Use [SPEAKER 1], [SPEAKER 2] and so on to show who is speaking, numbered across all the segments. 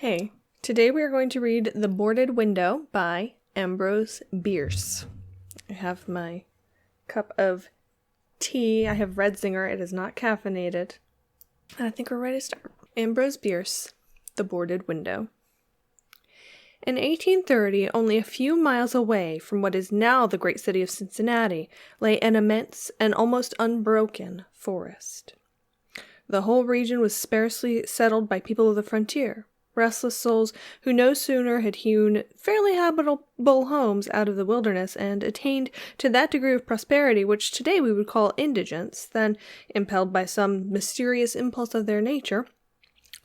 [SPEAKER 1] Hey, today we are going to read The Boarded Window by Ambrose Bierce. I have my cup of tea. I have Redzinger. It is not caffeinated. And I think we're ready to start. Ambrose Bierce, The Boarded Window. In 1830, only a few miles away from what is now the great city of Cincinnati, lay an immense and almost unbroken forest. The whole region was sparsely settled by people of the frontier, restless souls who no sooner had hewn fairly habitable homes out of the wilderness and attained to that degree of prosperity which today we would call indigence, than, impelled by some mysterious impulse of their nature,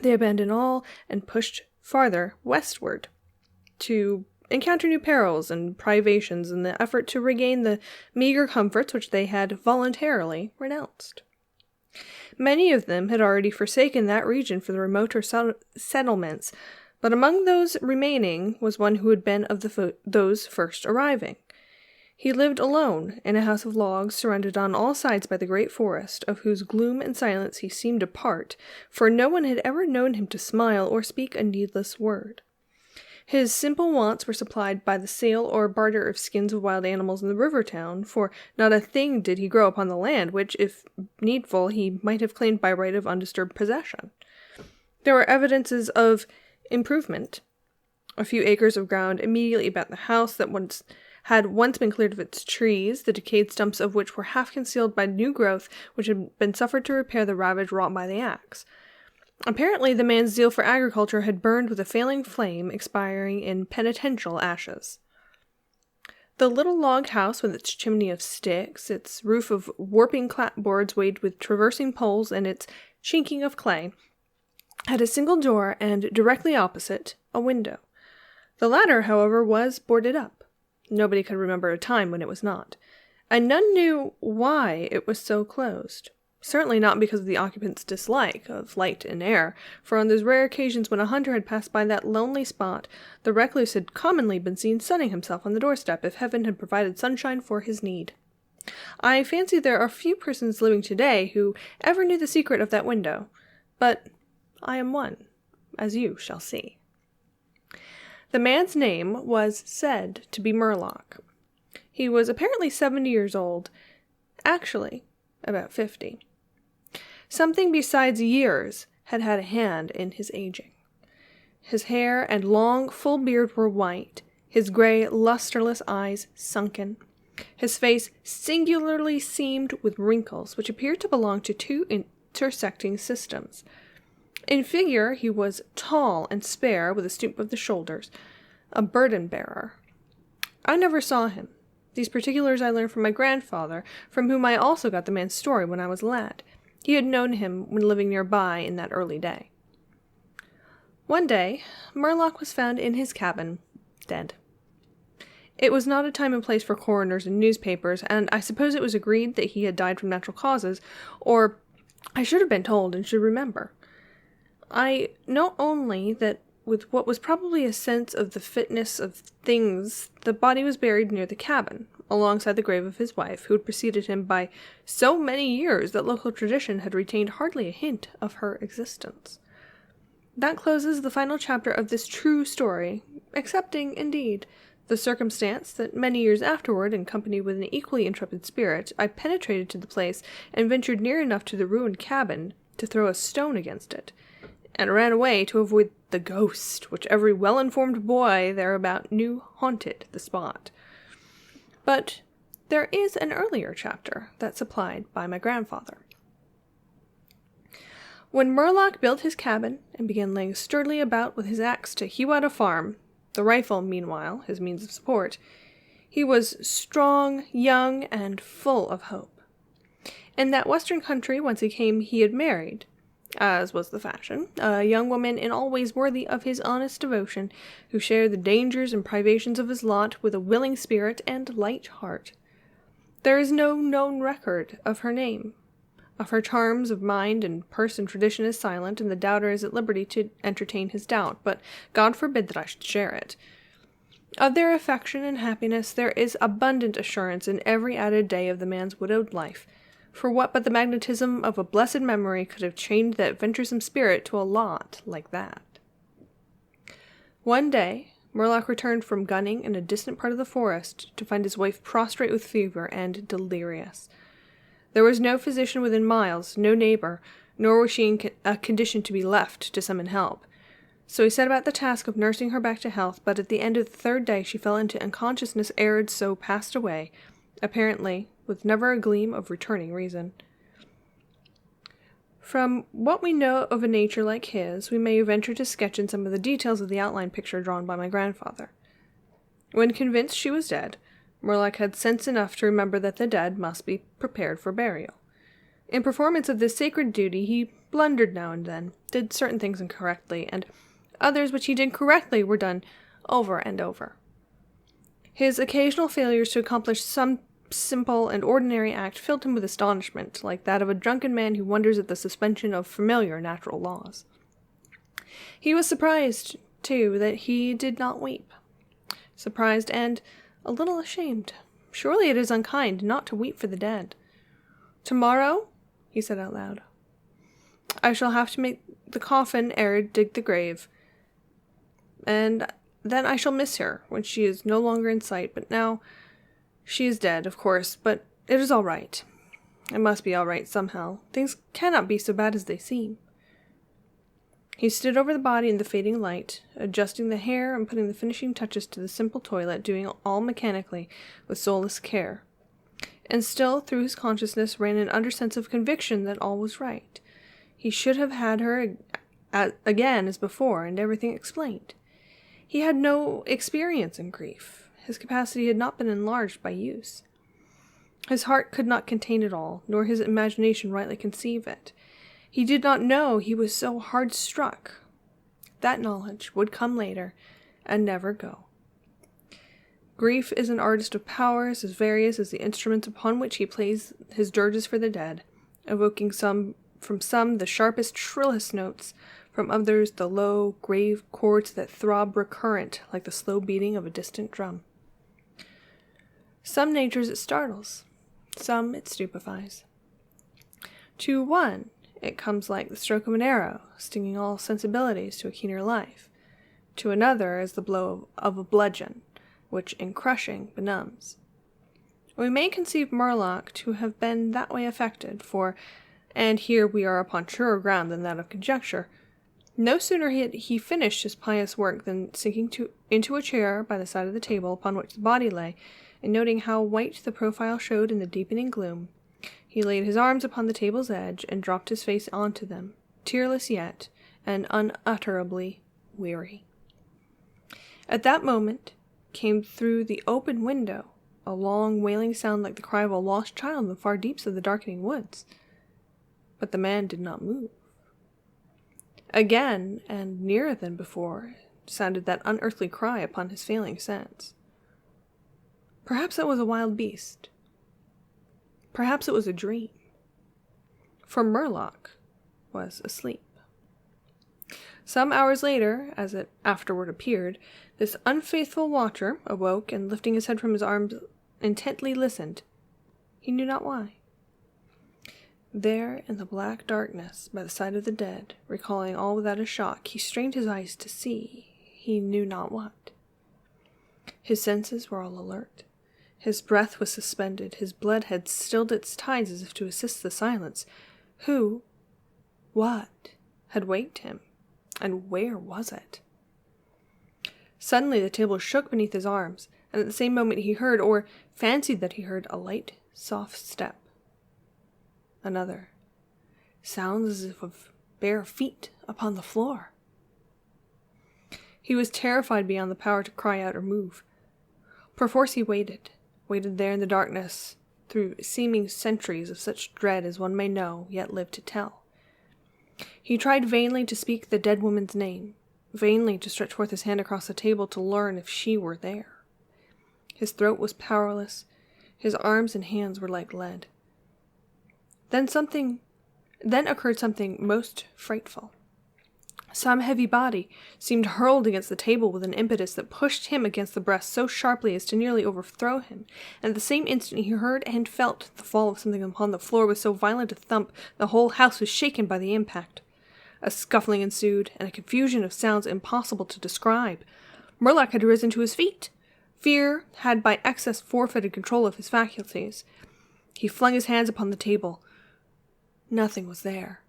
[SPEAKER 1] they abandoned all and pushed farther westward to encounter new perils and privations in the effort to regain the meager comforts which they had voluntarily renounced. Many of them had already forsaken that region for the remoter settlements, but among those remaining was one who had been of those first arriving. He lived alone in a house of logs, surrounded on all sides by the great forest, of whose gloom and silence he seemed a part, for no one had ever known him to smile or speak a needless word. His simple wants were supplied by the sale or barter of skins of wild animals in the river town, for not a thing did he grow upon the land, which, if needful, he might have claimed by right of undisturbed possession. There were evidences of improvement. A few acres of ground immediately about the house that had once been cleared of its trees, the decayed stumps of which were half concealed by new growth which had been suffered to repair the ravage wrought by the axe. Apparently, the man's zeal for agriculture had burned with a failing flame, expiring in penitential ashes. The little log house, with its chimney of sticks, its roof of warping clapboards weighted with traversing poles, and its chinking of clay, had a single door, and directly opposite, a window. The latter, however, was boarded up. Nobody could remember a time when it was not, and none knew why it was so closed. Certainly not because of the occupant's dislike of light and air, for on those rare occasions when a hunter had passed by that lonely spot, the recluse had commonly been seen sunning himself on the doorstep if heaven had provided sunshine for his need. I fancy there are few persons living today who ever knew the secret of that window, but I am one, as you shall see. The man's name was said to be Murlock. He was apparently 70 years old, actually about 50. Something besides years had had a hand in his aging. His hair and long, full beard were white, his gray, lusterless eyes sunken. His face singularly seamed with wrinkles which appeared to belong to two intersecting systems. In figure he was tall and spare, with a stoop of the shoulders, a burden-bearer. I never saw him. These particulars I learned from my grandfather, from whom I also got the man's story when I was a lad. He had known him when living nearby in that early day. One day, Murlock was found in his cabin, dead. It was not a time and place for coroners and newspapers, and I suppose it was agreed that he had died from natural causes, or I should have been told and should remember. I know only that with what was probably a sense of the fitness of things, the body was buried near the cabin, alongside the grave of his wife, who had preceded him by so many years that local tradition had retained hardly a hint of her existence. That closes the final chapter of this true story, excepting, indeed, the circumstance that many years afterward, in company with an equally intrepid spirit, I penetrated to the place and ventured near enough to the ruined cabin to throw a stone against it, and ran away to avoid the ghost which every well-informed boy thereabout knew haunted the spot. But there is an earlier chapter that's supplied by my grandfather. When Murlock built his cabin and began laying sturdily about with his axe to hew out a farm, the rifle, meanwhile, his means of support, he was strong, young, and full of hope. In that western country whence he came he had married, as was the fashion, a young woman in all ways worthy of his honest devotion, who shared the dangers and privations of his lot with a willing spirit and light heart. There is no known record of her name. Of her charms of mind and person tradition is silent, and the doubter is at liberty to entertain his doubt, but God forbid that I should share it. Of their affection and happiness there is abundant assurance in every added day of the man's widowed life, for what but the magnetism of a blessed memory could have chained that venturesome spirit to a lot like that? One day, Murlock returned from gunning in a distant part of the forest to find his wife prostrate with fever and delirious. There was no physician within miles, no neighbor, nor was she in a condition to be left to summon help. So he set about the task of nursing her back to health, but at the end of the third day she fell into unconsciousness ere so passed away, apparently with never a gleam of returning reason. From what we know of a nature like his, we may venture to sketch in some of the details of the outline picture drawn by my grandfather. When convinced she was dead, Murlock had sense enough to remember that the dead must be prepared for burial. In performance of this sacred duty, he blundered now and then, did certain things incorrectly, and others which he did correctly were done over and over. His occasional failures to accomplish some simple and ordinary act filled him with astonishment, like that of a drunken man who wonders at the suspension of familiar natural laws. He was surprised, too, that he did not weep. Surprised and a little ashamed. Surely it is unkind not to weep for the dead. "Tomorrow," he said out loud, "I shall have to make the coffin ere dig the grave, and then I shall miss her when she is no longer in sight, but now she is dead, of course, but it is all right. It must be all right somehow. Things cannot be so bad as they seem." He stood over the body in the fading light, adjusting the hair and putting the finishing touches to the simple toilet, doing all mechanically, with soulless care. And still, through his consciousness, ran an undersense of conviction that all was right. He should have had her again as before, and everything explained. He had no experience in grief. His capacity had not been enlarged by use. His heart could not contain it all, nor his imagination rightly conceive it. He did not know he was so hard struck. That knowledge would come later, and never go. Grief is an artist of powers as various as the instruments upon which he plays his dirges for the dead, evoking from some the sharpest, shrillest notes, from others the low, grave chords that throb recurrent like the slow beating of a distant drum. Some natures it startles, some it stupefies. To one, it comes like the stroke of an arrow, stinging all sensibilities to a keener life. To another as the blow of a bludgeon, which in crushing benumbs. We may conceive Murlock to have been that way affected, for, and here we are upon surer ground than that of conjecture, no sooner had he finished his pious work than sinking into a chair by the side of the table upon which the body lay, and noting how white the profile showed in the deepening gloom, he laid his arms upon the table's edge and dropped his face onto them, tearless yet, and unutterably weary. At that moment came through the open window a long wailing sound like the cry of a lost child in the far deeps of the darkening woods. But the man did not move. Again, and nearer than before, sounded that unearthly cry upon his failing sense. Perhaps it was a wild beast. Perhaps it was a dream. For Murlock was asleep. Some hours later, as it afterward appeared, this unfaithful watcher awoke and, lifting his head from his arms, intently listened. He knew not why. There, in the black darkness, by the side of the dead, recalling all without a shock, he strained his eyes to see he knew not what. His senses were all alert. His breath was suspended. His blood had stilled its tides as if to assist the silence. Who, what, had waked him? And where was it? Suddenly the table shook beneath his arms, and at the same moment he heard, or fancied that he heard, a light, soft step. Another. Sounds as if of bare feet upon the floor. He was terrified beyond the power to cry out or move. Perforce he waited there in the darkness, through seeming centuries of such dread as one may know, yet live to tell. He tried vainly to speak the dead woman's name, vainly to stretch forth his hand across the table to learn if she were there. His throat was powerless, his arms and hands were like lead. Then occurred something most frightful. Some heavy body seemed hurled against the table with an impetus that pushed him against the breast so sharply as to nearly overthrow him, and at the same instant he heard and felt the fall of something upon the floor with so violent a thump the whole house was shaken by the impact. A scuffling ensued, and a confusion of sounds impossible to describe. Murlock had risen to his feet. Fear had by excess forfeited control of his faculties. He flung his hands upon the table. Nothing was there.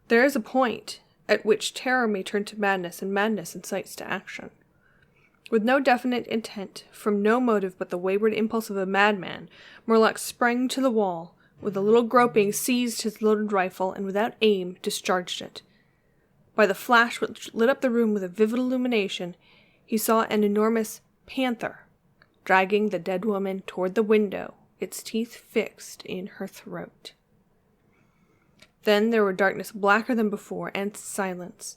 [SPEAKER 1] There is a point at which terror may turn to madness, and madness incites to action. With no definite intent, from no motive but the wayward impulse of a madman, Murlock sprang to the wall, with a little groping seized his loaded rifle, and without aim discharged it. By the flash which lit up the room with a vivid illumination, he saw an enormous panther dragging the dead woman toward the window, its teeth fixed in her throat. Then there were darkness blacker than before, and silence.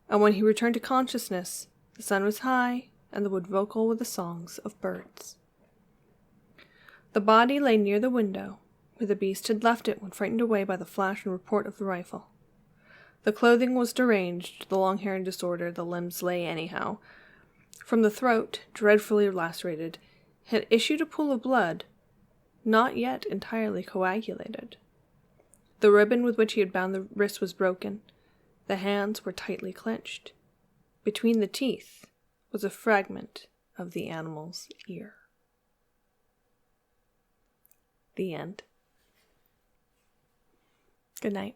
[SPEAKER 1] And when he returned to consciousness, the sun was high, and the wood vocal with the songs of birds. The body lay near the window, where the beast had left it when frightened away by the flash and report of the rifle. The clothing was deranged, the long hair in disorder, the limbs lay anyhow. From the throat, dreadfully lacerated, had issued a pool of blood, not yet entirely coagulated. The ribbon with which he had bound the wrist was broken. The hands were tightly clenched. Between the teeth was a fragment of the animal's ear. The end. Good night.